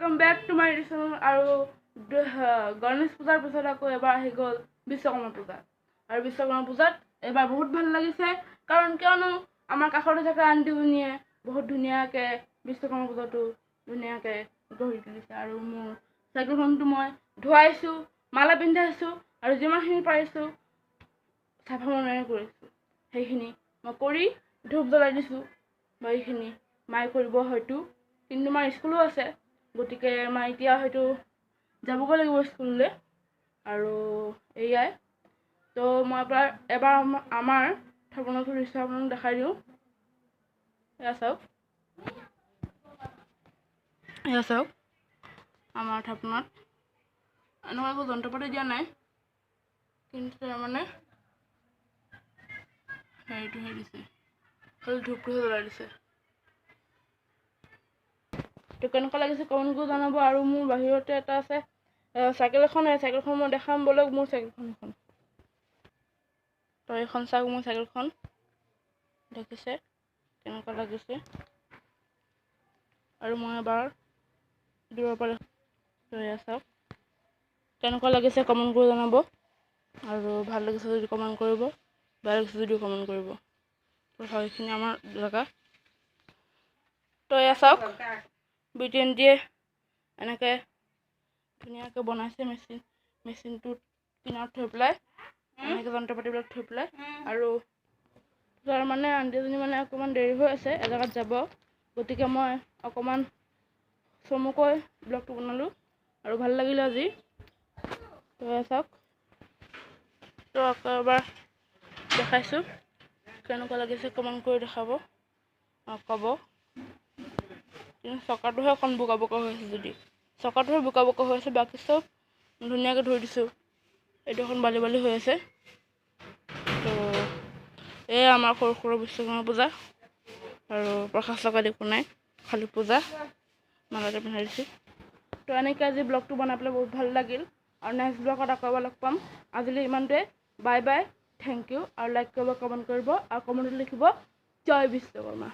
Welcome back to my channel और गणेश पूजार पिছত আকৌ এবাৰ আহি গ'ল বিশ্বকৰ্মা পূজা আৰু বিশ্বকৰ্মা পূজাত এবাৰ বহুত ভাল লাগিছে কাৰণ কিয়নো আমাৰ কাষতে থকা আন্টিজনীয়ে বহুত ধুনীয়াকৈ বিশ্বকৰ্মা পূজাটো ধুনীয়াকৈ গঢ়ি তুলিছে আৰু মোৰ চাইকেলখনটো মই ধুৱাইছোঁ মালা পিন্ধাইছোঁ আৰু যিমানখিনি পাৰিছোঁ চাফা মনেৰে কৰিছোঁ সেইখিনি মই কৰি ধূপ জ্বলাই দিছোঁ এইখিনি মায়ে কৰিব হয়তো কিন্তু মাৰ স্কুলো আছে গতিকে মই এতিয়া হয়তো যাবগৈ লাগিব স্কুললৈ আৰু এয়াই তো মই এবাৰ আমাৰ থাপনাটো দৃশ্য আপোনাক দেখাই দিওঁ এয়া চাওক আমাৰ থাপনাত এনেকুৱা একো যন্ত্ৰ পাতি দিয়া নাই কিন্তু তাৰমানে হেৰিটোহে দিছে খালি ধূপটোহে জ্বলাই দিছে তো কেনেকুৱা লাগিছে কমেণ্ট কৰি জনাব আৰু মোৰ বাহিৰতে এটা আছে চাইকেল এখন চাইকেলখন মই দেখাম বলক মোৰ চাইকেলখন এখন তো এইখন চাওক মোৰ চাইকেলখন দেখিছে কেনেকুৱা লাগিছে আৰু মই এবাৰ দূৰৰ পৰা তো এয়া চাওক কেনেকুৱা লাগিছে কমেণ্ট কৰি জনাব আৰু ভাল লাগিছে যদি কমেণ্ট কৰিব বেয়া লাগিছে যদিও কমেণ্ট কৰিব তো সেইখিনি আমাৰ জেগা তো এয়া চাওক বিটেনটিয়ে এনেকৈ ধুনীয়াকৈ বনাইছে মেচিনটোত কিনাৰত থৈ পেলাই এনেকৈ যন্ত্ৰ পাতিবিলাক থৈ পেলাই আৰু তাৰ মানে আন্টিজনী মানে অকণমান দেৰি হৈ আছে এজেগাত যাব গতিকে মই অকণমান চমুকৈ ব্লগটো বনালোঁ আৰু ভাল লাগিলে আজি তো চাওক তো আকৌ এবাৰ দেখাইছোঁ কেনেকুৱা লাগিছে কমেণ্ট কৰি দেখাব ক'ব কিন্তু চকাটোহে অকণ বোকা বোকা হৈ আছে যদি চকাটোহে বোকা বোকা হৈ আছে বাকী চব ধুনীয়াকৈ ধুই দিছোঁ এইটো এখন বালি বালি হৈ আছে তো এয়া আমাৰ সৰু সৰু বিশ্বকৰ্মা পূজা আৰু প্ৰকাশ লগা একো নাই খালী পূজা মালাতে পিন্ধাই দিছোঁ তো এনেকৈ আজি ব্লগটো বনাই পেলাই বহুত ভাল লাগিল আৰু নেক্সট ব্লগত আকৌ এবাৰ লগ পাম আজিলৈ ইমানটোৱে বাই বাই থেংক ইউ আৰু লাইক কৰিব কমেণ্ট কৰিব আৰু কমেণ্টত লিখিব জয় বিশ্বকৰ্মা।